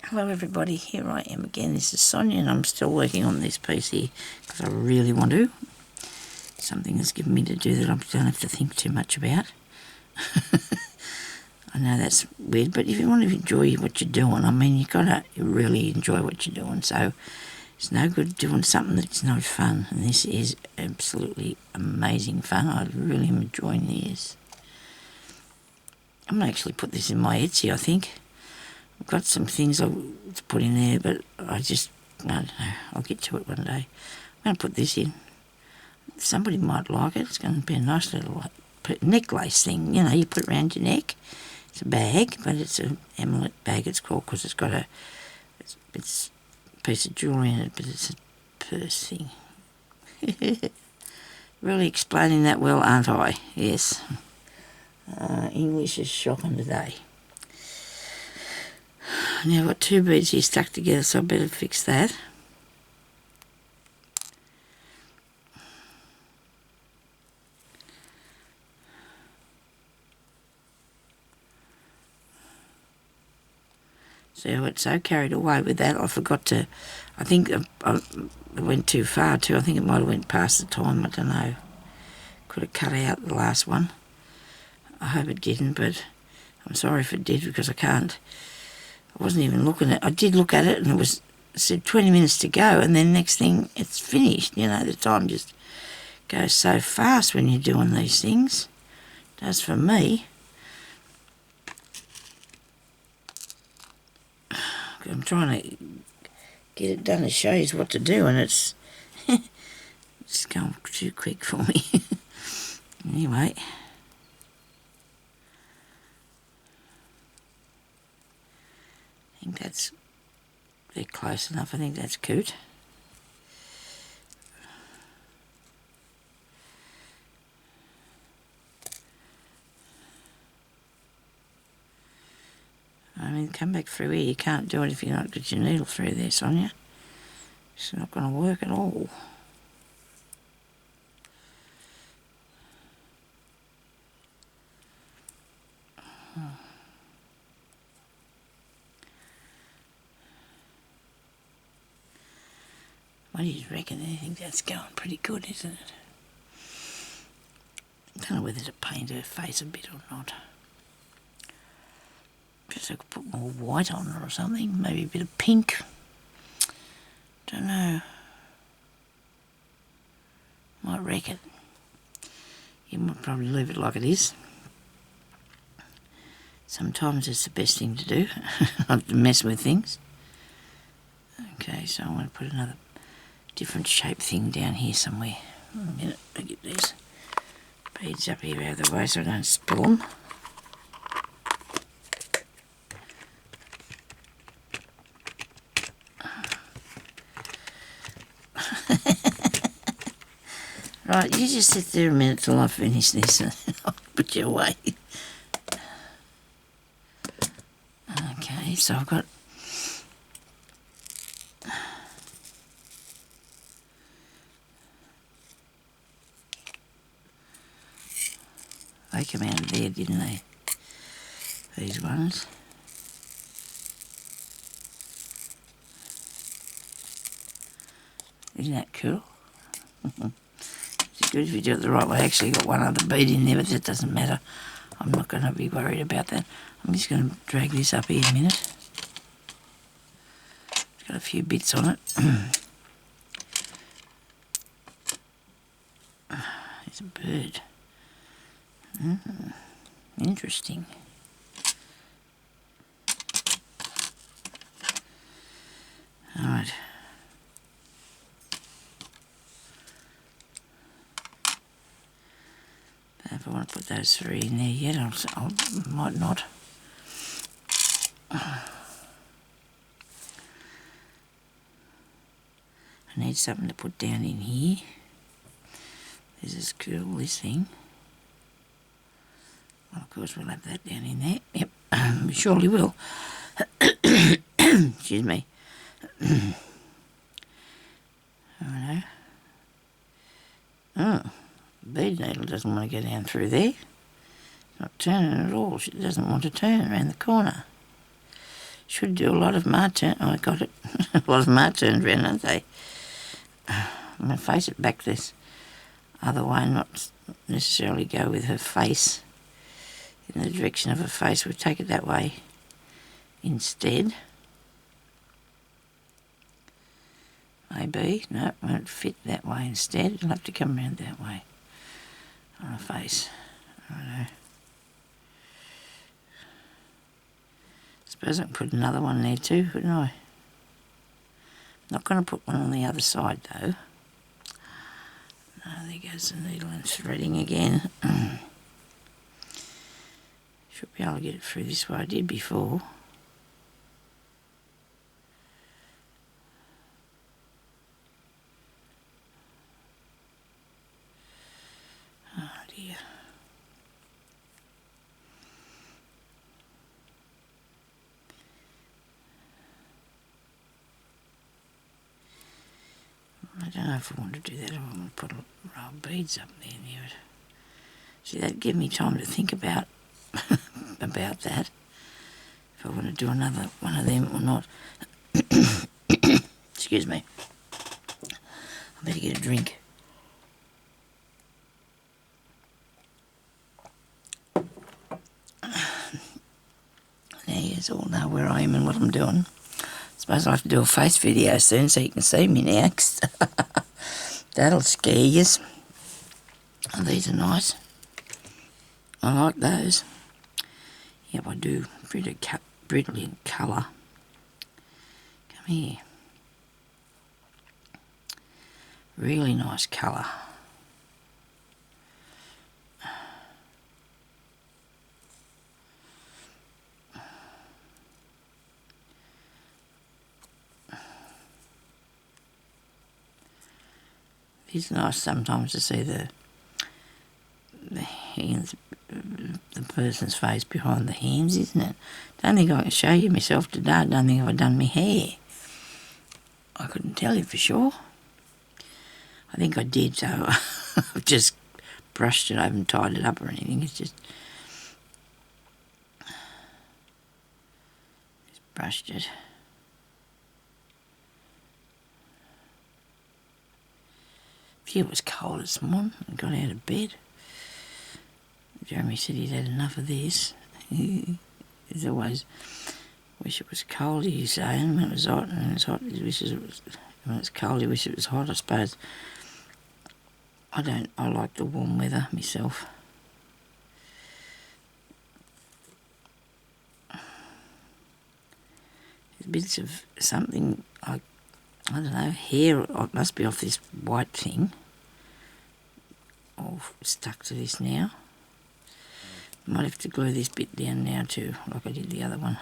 Hello everybody, here I am again. This is Sonya and I'm still working on this piece here because I really want to. Something that's given me to do that I don't have to think too much about. I know that's weird, but if you want to enjoy what you're doing, I mean, you've got to really enjoy what you're doing. So it's no good doing something that's no fun, and this is absolutely amazing fun. I really am enjoying this. I'm going to actually put this in my Etsy, I think. I've got some things to put in there, but I don't know, I'll get to it one day. I'm going to put this in. Somebody might like it. It's going to be a nice little necklace thing, you know, you put it around your neck. It's a bag, but it's an amulet bag it's called because it's got it's a piece of jewellery in it, but it's a purse thing. Really explaining that well, aren't I? Yes. English is shocking today. Now I've got two beads here stuck together, so I better fix that. So I got so carried away with that, I forgot to, I think I went too far too. I think it might have went past the time, I don't know. Could have cut out the last one. I hope it didn't, but I'm sorry if it did because I wasn't even looking at it. I did look at it and it said 20 minutes to go, and then next thing it's finished. You know, the time just goes so fast when you're doing these things. It does for me. I'm trying to get it done to show you what to do, and it's going too quick for me. Anyway. I think that's very close enough. I think that's cute. I mean, come back through here. You can't do it if you're not got your needle through there, Sonya. It's not going to work at all. What do you reckon? I think that's going pretty good, isn't it? I don't know whether to paint her face a bit or not. Perhaps I could put more white on her or something. Maybe a bit of pink. Don't know. Might wreck it. You might probably leave it like it is. Sometimes it's the best thing to do. Not to mess with things. Okay, so I'm going to put another different shape thing down here somewhere. A minute, I get these beads up here out of the way so I don't spill them. Right, you just sit there a minute till I finish this and I'll put you away. Okay, so I've got they come out of there, didn't they? These ones. Isn't that cool? It's good if you do it the right way. I actually got one other bead in there, but that doesn't matter. I'm not going to be worried about that. I'm just going to drag this up here a minute. It's got a few bits on it. There's a bird. Interesting. Alright. If I want to put those three in there yet, I might not. I need something to put down in here. This is cool, this thing. Well, of course, we'll have that down in there. Yep, we surely will. Excuse me. I know. Oh, the bead needle doesn't want to go down through there. It's not turning at all. She doesn't want to turn around the corner. Should do a lot of my turn. Oh, I got it. A lot of my turns around, aren't they? I'm going to face it back this other way, not necessarily go with her face in the direction of her face. We'll take it that way instead. Maybe. No, it won't fit that way instead. It'll have to come around that way on her face. I don't know. Suppose I can put another one there too, couldn't I? Not going to put one on the other side though. No, there goes the needle and threading again. Should be able to get it through this way. I did before. Oh dear. I don't know if I want to do that or I'm going to put a row of beads up there near it. See, that'd give me time to think about about that. If I want to do another one of them or not. Excuse me. I better get a drink. Now you all know where I am and what I'm doing. Suppose I'll have to do a face video soon so you can see me next. That'll scare yous. Oh, these are nice. I like those. Yep, I do. Brilliant colour. Come here. Really nice colour. It's nice sometimes to see the hands, the person's face behind the hands, isn't it? Don't think I can show you myself today. I don't think I've done my hair. I couldn't tell you for sure. I think I did, so I've just brushed it. I haven't tied it up or anything. It's just brushed it. Phew, it was cold this morning. I got out of bed. Jeremy said he'd had enough of this. He's always wish it was cold, he's saying. When it was hot, and it's hot, he wishes it was. When it's cold, he wishes it was hot, I suppose. I like the warm weather myself. There's bits of something like, I don't know, hair. It must be off this white thing. All stuck to this now. Might have to glue this bit down now too, like I did the other one.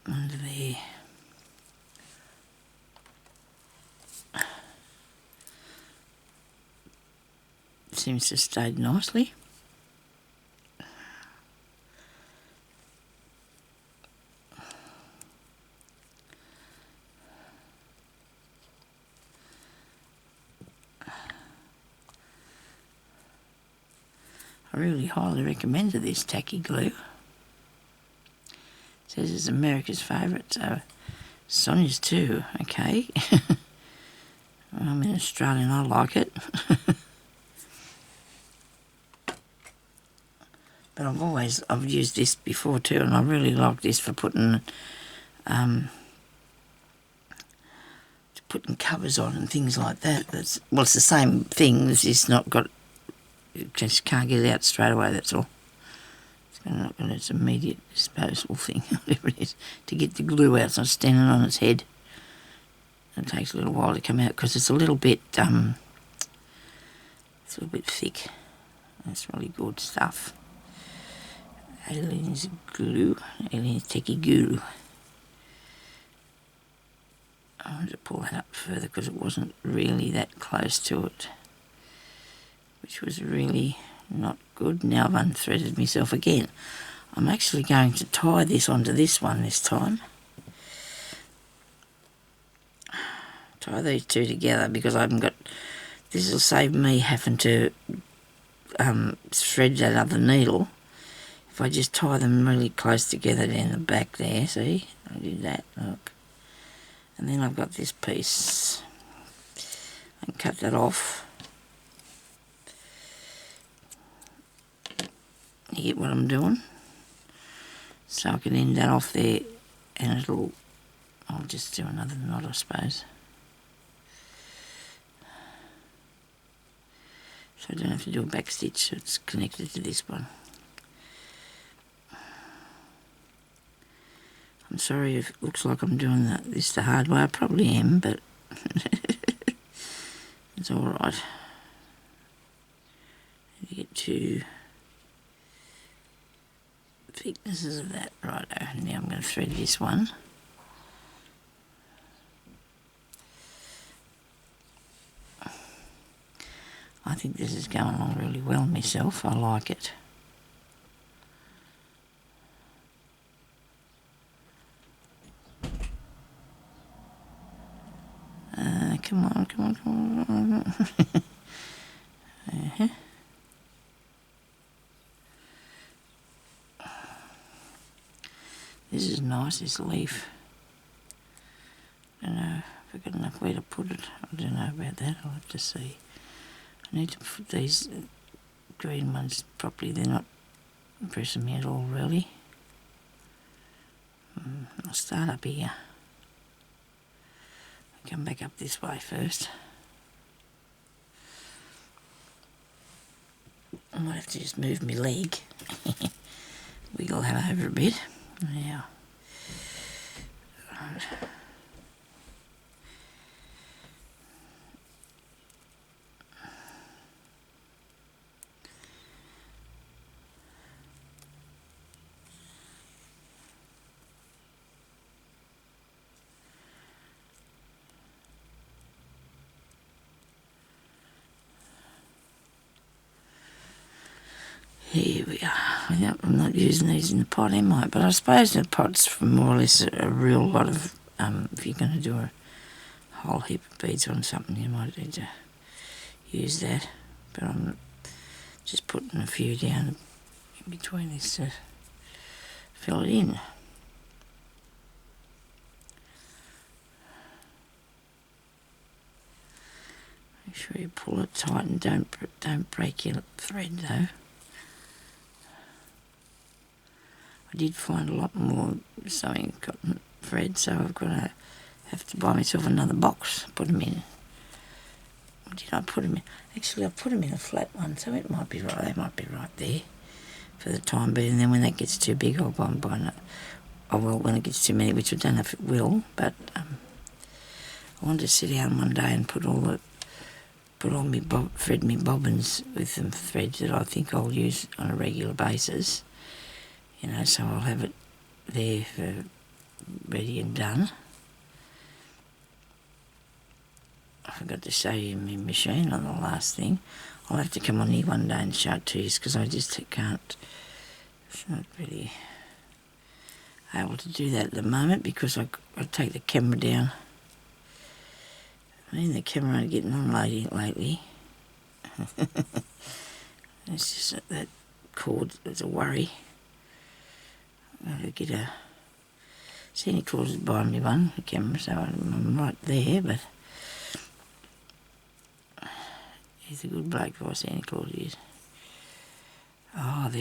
Under there. Seems to have stayed nicely. I really highly recommend this tacky glue. It says it's America's favourite, so Sonia's too, okay. I'm in Australia and I like it. But I've used this before too, and I really like this for putting covers on and things like that. It's the same thing. It's just not got. You just can't get it out straight away. That's all. It's an immediate disposable thing, whatever it is, to get the glue out. It's not standing on its head. It takes a little while to come out because it's a little bit thick. That's really good stuff. Alien's glue, Alien's techie glue. I wanted to pull that up further because it wasn't really that close to it, which was really not good. Now I've unthreaded myself again. I'm actually going to tie this onto this one this time. Tie these two together because I haven't got. This will save me having to thread that other needle. if I just tie them really close together down the back there, see, I did that, look. And then I've got this piece. I can cut that off. You get what I'm doing? So I can end that off there, and I'll just do another knot, I suppose. So I don't have to do a back stitch, so it's connected to this one. I'm sorry if it looks like I'm doing this the hard way. I probably am, but it's alright. You get two thicknesses of that. Righto, now I'm going to thread this one. I think this is going along really well myself. I like it. Come on, come on, come on. This is nice, this leaf. I don't know if I've got enough where to put it. I don't know about that, I'll have to see. I need to put these green ones properly. They're not impressing me at all, really. I'll start up here. Come back up this way first. I might have to just move my leg. Wiggle that over a bit. Now. Right. Here we are. Yep, I'm not using these in the pot, am I? But I suppose the pot's for more or less a real lot of, if you're going to do a whole heap of beads on something, you might need to use that. But I'm just putting a few down in between this to fill it in. Make sure you pull it tight and don't break your thread though. I did find a lot more sewing cotton thread, so I've got to have to buy myself another box, put them in. Or did I put them in? Actually, I put them in a flat one, so it might be right. They might be right there for the time being. And then when that gets too big, I'll go and buy another. Oh well, when it gets too many, which I don't know if it will, but I wanted to sit down one day and put all my thread me bobbins with some threads that I think I'll use on a regular basis. You know, so I'll have it there for ready and done. I forgot to show you my machine on the last thing. I'll have to come on here one day and show it to you because I just can't. It's not really able to do that at the moment because I take the camera down. I mean, the camera ain't getting on lately. It's just that cord is a worry. I've got to get a Santa Claus is buying me one, the camera, so I'm right there, but he's a good bloke for Santa Claus is. Oh,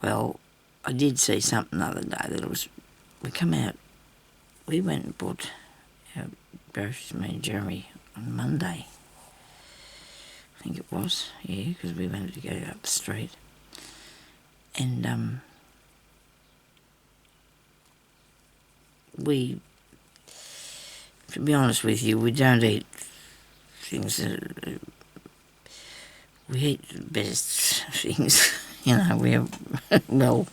well, I did see something the other day that we went and bought our groceries, me and Jeremy, on Monday. I think it was, yeah, because we wanted to go up the street. And, to be honest with you, we don't eat things that, we eat the best things, you know, we're well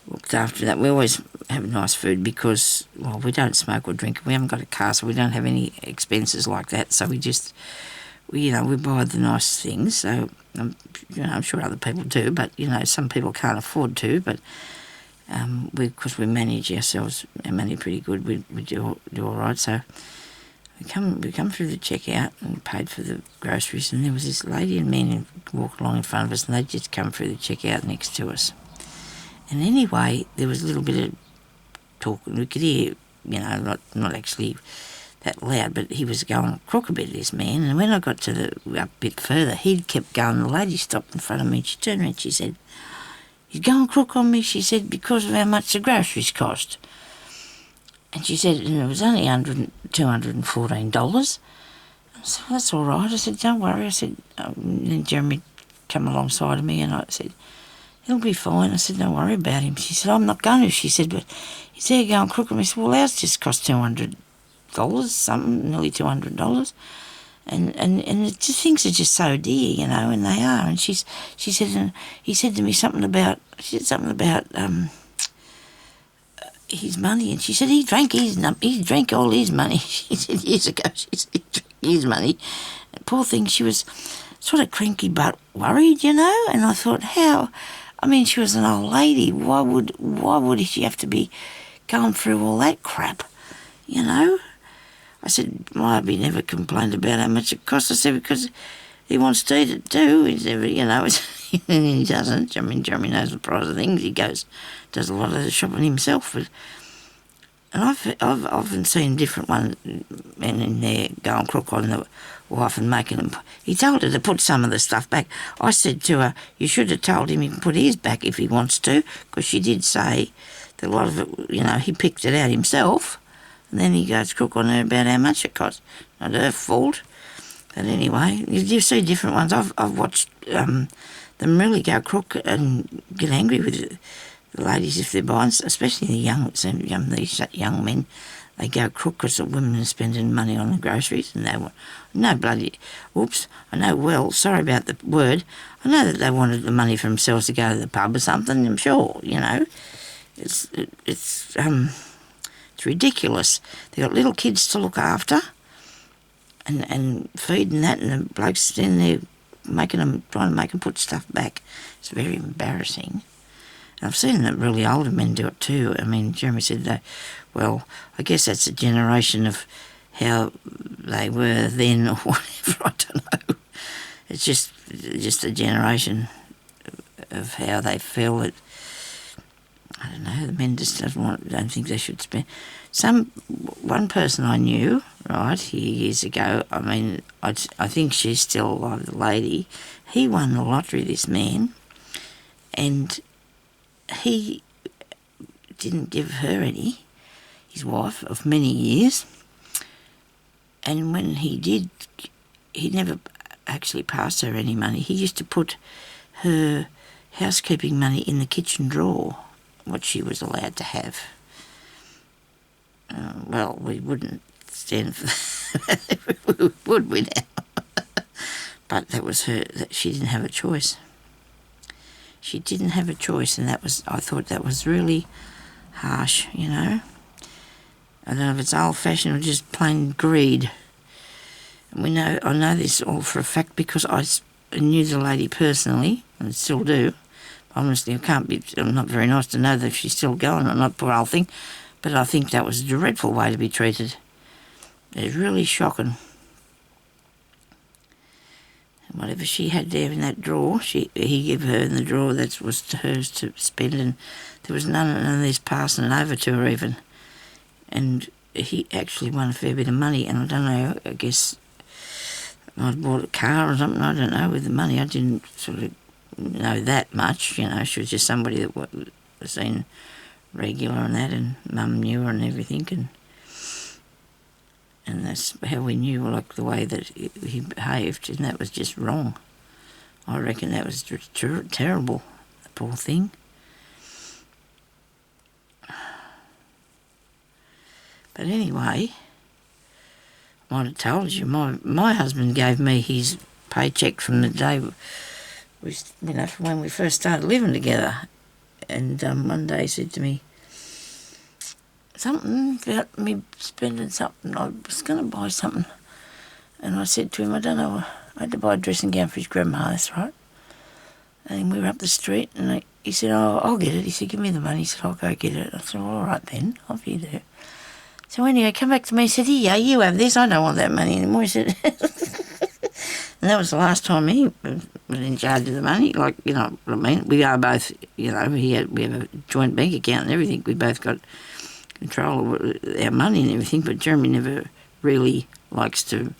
looked after that. We always have nice food because, well, we don't smoke or drink, we haven't got a car, so we don't have any expenses like that, so we buy the nice things, so, I'm sure other people do, but, some people can't afford to, but because we manage ourselves, our money pretty good, we do all right. So we come through the checkout and paid for the groceries, and there was this lady and man walked along in front of us, and they'd just come through the checkout next to us. And anyway, there was a little bit of talk, and we could hear, not actually that loud, but he was going crook a bit, this man. And when I got to a bit further, he kept going. The lady stopped in front of me, and she turned around and she said, "He's going crook on me," she said, "because of how much the groceries cost." And she said, and it was only $214. So that's all right. I said, "Don't worry." I said, and then Jeremy come alongside of me, and I said, "He'll be fine." I said, "Don't worry about him." She said, "I'm not going to." She said, "But he's there going crook." And I said, "Well, ours just cost $200, something, nearly $200. And things are just so dear, and they are." And she said, and he said to me something about his money, and she said he drank all his money. She said years ago, she said he drank his money. And poor thing, she was sort of cranky but worried, and I thought, how? I mean, she was an old lady. Why would she have to be going through all that crap? I said, "My hubby never complained about how much it costs." I said, "Because he wants to eat it too." He's never, and he doesn't. I mean, Jeremy knows the price of things. He does a lot of the shopping himself. And I've often seen different men in there going crook on the wife and making them. He told her to put some of the stuff back. I said to her, "You should have told him he can put his back if he wants to," because she did say that a lot of it, he picked it out himself. And then he goes crook on her about how much it cost. Not her fault. But anyway, you see different ones. I've watched them really go crook and get angry with the ladies if they're buying, especially these young men. They go crook because the women are spending money on the groceries, and they want sorry about the word. I know that they wanted the money for themselves to go to the pub or something. I'm sure, it's ridiculous. They've got little kids to look after and feeding that, and the blokes standing there trying to make them put stuff back. It's very embarrassing. And I've seen that really older men do it too. I mean, Jeremy said that, well, I guess that's a generation of how they were then or whatever, I don't know. It's just a generation of how they feel that, I don't know, the men just don't think they should spend. One person I knew, right, years ago, I mean, I think she's still alive, the lady, he won the lottery, this man, and he didn't give her any, his wife, of many years, and when he did, he never actually passed her any money. He used to put her housekeeping money in the kitchen drawer, what she was allowed to have. Well, we wouldn't stand for that, would we now? But that was she didn't have a choice. She didn't have a choice, and I thought that was really harsh, I don't know if it's old-fashioned or just plain greed. And I know this all for a fact because I knew the lady personally, and still do. Honestly, I'm not very nice to know that she's still going or not, poor old thing, but I think that was a dreadful way to be treated. It's really shocking. And whatever she had there in that drawer, he gave her in the drawer, that was hers to spend, and there was none of this passing it over to her even. And he actually won a fair bit of money, and I don't know, I guess I'd bought a car or something, I don't know, with the money. I didn't sort of know that much, she was just somebody that was seen regular and that, and Mum knew her and everything, and that's how we knew, like, the way that he behaved, and that was just wrong. I reckon that was terrible, the poor thing. But anyway, I might have told you, my husband gave me his paycheck from the day from when we first started living together. And one day he said to me, something about me spending something. I was going to buy something. And I said to him, I don't know, I had to buy a dressing gown for his grandma, that's right. And we were up the street, and he said, "Oh, I'll get it." He said, "Give me the money." He said, "I'll go get it." I said, "Well, all right then, off you do." So anyway, come back to me, he said, "Here, you have this, I don't want that money anymore." He said, And that was the last time he was in charge of the money. Like, you know what I mean? We are both, you know, we have a joint bank account and everything. We both got control of our money and everything, but Jeremy never really likes to,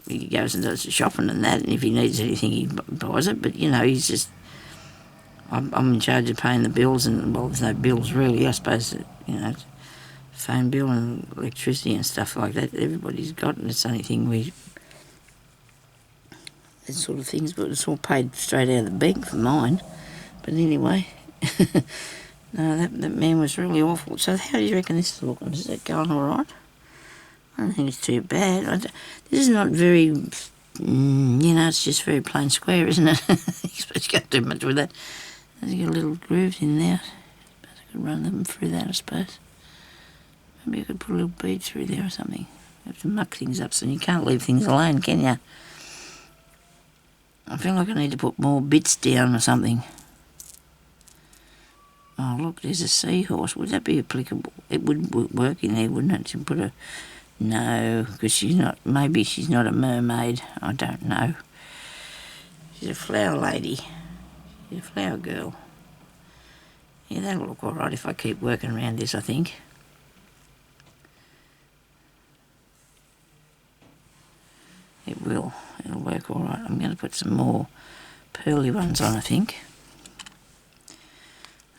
he goes and does the shopping and that, and if he needs anything he buys it, but you know, he's just, I'm in charge of paying the bills, and well, there's no bills really, I suppose, you know, phone bill and electricity and stuff like that, everybody's got, and it's the only thing we, that sort of things, but it's all paid straight out of the bank for mine. But anyway, no, that man was really awful. So how do you reckon this is looking? Is it going all right? I don't think it's too bad. This is not very, you know, it's just very plain square, isn't it? You're supposed to go too much with that. There's got little grooves in there. I could run them through that, I suppose. Maybe I could put a little bead through there or something. Have to muck things up, so you can't leave things alone, can you? I feel like I need to put more bits down or something. Oh, look, there's a seahorse. Would that be applicable? It would work in there, wouldn't it? To put a... No, because she's not... Maybe she's not a mermaid. I don't know. She's a flower lady. She's a flower girl. Yeah, that'll look all right if I keep working around this, I think. It will. It'll work all right. I'm going to put some more pearly ones on, I think.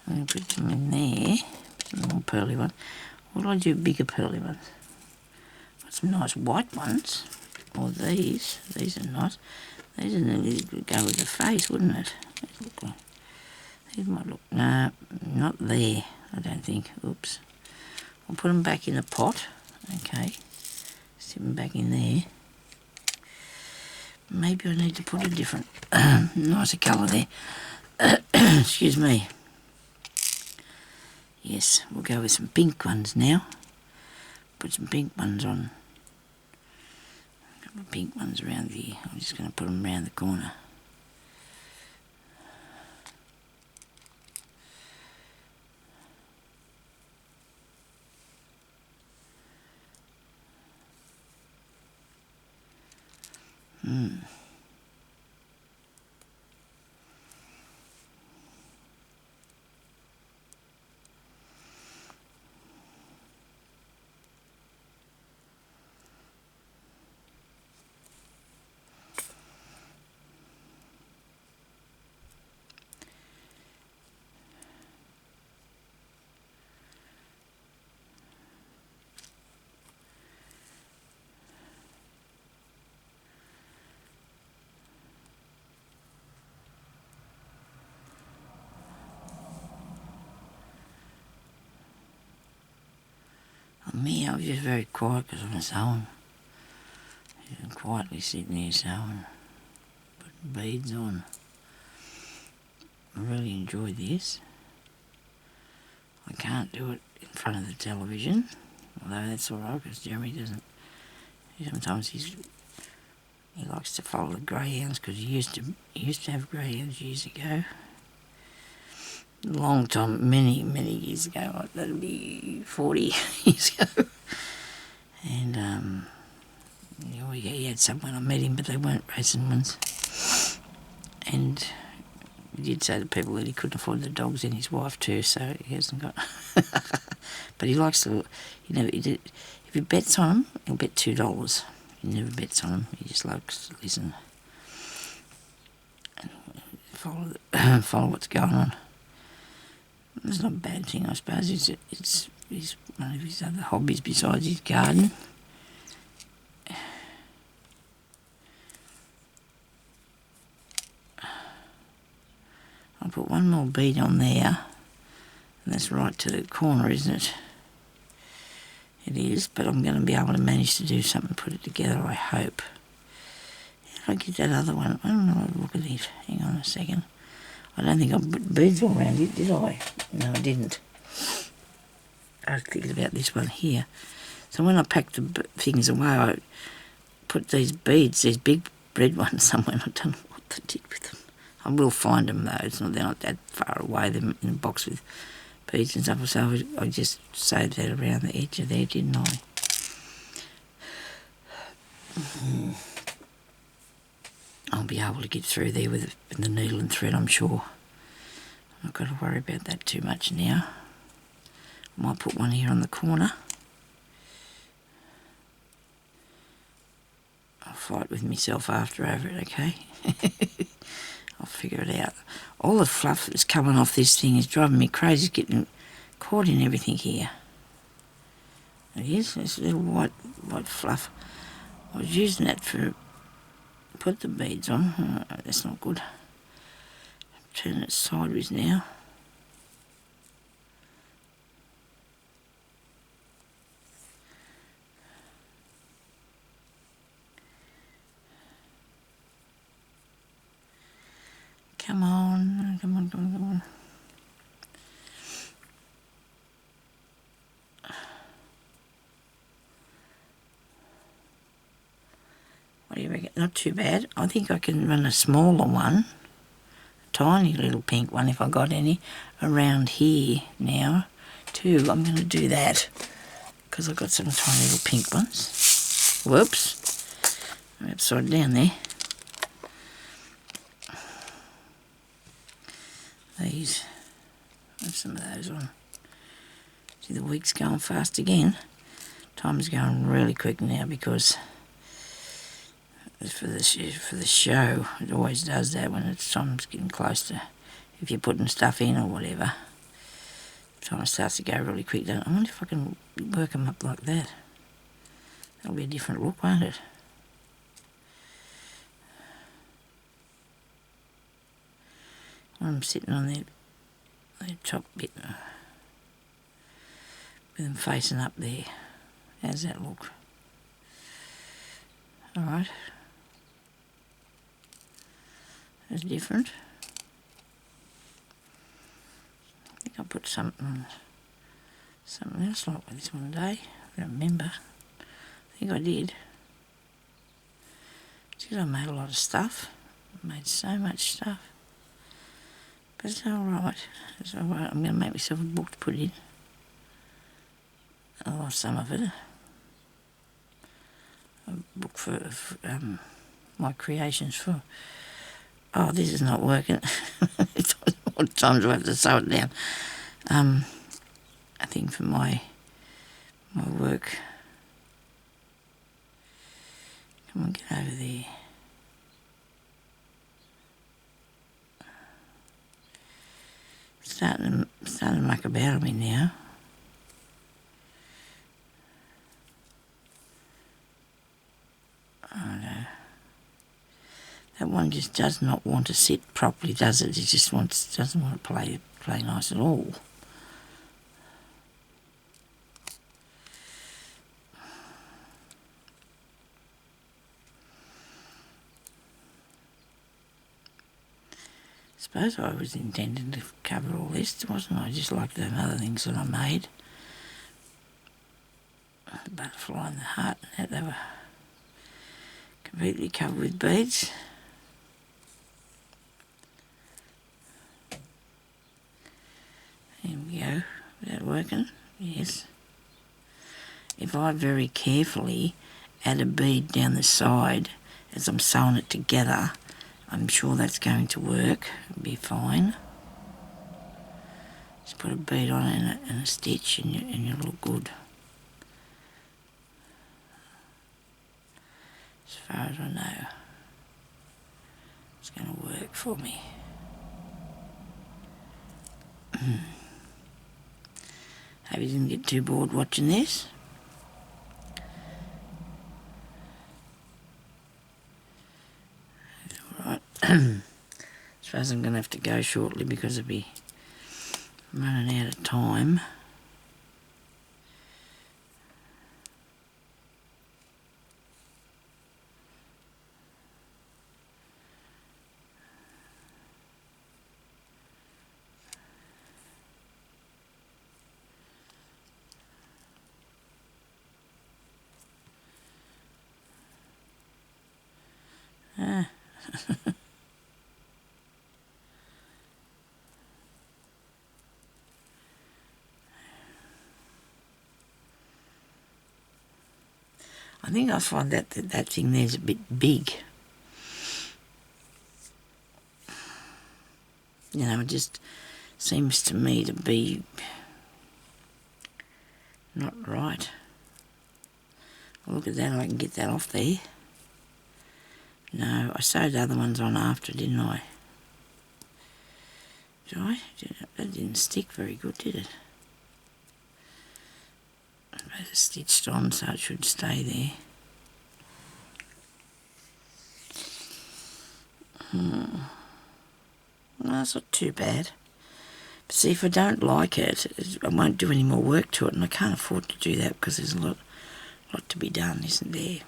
I'm going to put them in there. Some more pearly ones. What do I do bigger pearly ones? Got some nice white ones. Or these. These are nice. These would go with the face, wouldn't it? These might look... No, not there, I don't think. Oops. I'll put them back in the pot. Okay. Stick them back in there. Maybe I need to put a different, nicer colour there. Excuse me. Yes, we'll go with some pink ones now. Put some pink ones on. A couple of pink ones around the... I'm just going to put them around the corner. Me, I was just very quiet because I was sewing. Just quietly sitting there sewing, putting beads on. I really enjoy this. I can't do it in front of the television, although that's alright because Jeremy doesn't. Sometimes he likes to follow the greyhounds because he used to have greyhounds years ago. A long time, many years ago, like that'd be 40 years ago. And he had some when I met him, but they weren't racing ones. And he did say to people that he couldn't afford the dogs and his wife too, so he hasn't got... But he likes to, if he bets on them, he'll bet $2. He never bets on them, he just likes to listen and follow what's going on. It's not a bad thing, I suppose. It's one of his other hobbies besides his garden. I'll put one more bead on there, and that's right to the corner, isn't it? It is, but I'm going to be able to manage to do something, put it together, I hope. How did I get that other one? I don't know, look at it. Hang on a second. I don't think I put beads all around it, did I? No, I didn't. I was thinking about this one here. So when I packed the things away, I put these beads, these big red ones somewhere, and I don't know what they did with them. I will find them though, they're not that far away, they're in a box with beads and stuff, so I just sewed that around the edge of there, didn't I? I'll be able to get through there with the needle and thread, I'm sure. I'm not got to worry about that too much now. I might put one here on the corner. I'll fight with myself after over it, okay? I'll figure it out. All the fluff that's coming off this thing is driving me crazy, getting caught in everything here. It is, this little white fluff. I was using that to put the beads on. Oh, that's not good. Turn it sideways now. Come on, come on, come on, come on. What do you reckon? Not too bad. I think I can run a smaller one, a tiny little pink one if I got any, around here now too. I'm going to do that because I've got some tiny little pink ones. Whoops. I'm upside down there. These, have some of those on. See, the week's going fast again. Time's going really quick now because for the show, it always does that when it's time's getting close to, if you're putting stuff in or whatever, time starts to go really quick. I wonder if I can work them up like that. That'll be a different look, won't it? I'm sitting on the top bit with them facing up there. How's that look? Alright. That's different. I think I'll put something else like this one day. I don't remember. I think I did. Because I made a lot of stuff. I made so much stuff. But it's alright. It's alright. I'm going to make myself a book to put in. I lost some of it. A book for my creations for... Oh, this is not working. More times I have to sew it down. I think for my work. Come on, get over there. Starting to muck about on me now. Oh no. That one just does not want to sit properly, does it? It just doesn't want to play nice at all. I suppose I was intending to cover all this, wasn't I? Just like the other things that I made. The butterfly and the heart and that, they were completely covered with beads. There we go. Is that working? Yes. If I very carefully add a bead down the side as I'm sewing it together, I'm sure that's going to work. It'll be fine. Just put a bead on it and a stitch and you'll look good. As far as I know, it's going to work for me. Hope you didn't get too bored watching this. Alright. As far as I'm going to have to go shortly because I'll be running out of time. I think I find that thing there's a bit big. You know, it just seems to me to be not right. Well, look at that, I can get that off there. No, I sewed the other ones on after, didn't I? Did I? That didn't stick very good, did it? I suppose it's stitched on, so it should stay there. No, that's not too bad. But see, if I don't like it, I won't do any more work to it, and I can't afford to do that because there's a lot to be done, isn't there?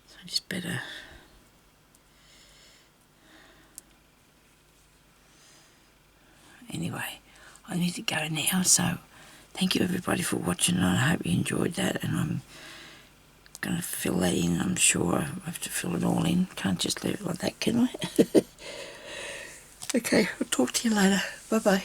So I just better... Anyway, I need to go now, so thank you everybody for watching, and I hope you enjoyed that, and I'm going to fill that in. I'm sure I have to fill it all in. Can't just leave it like that, can I? Okay, I'll talk to you later. Bye-bye.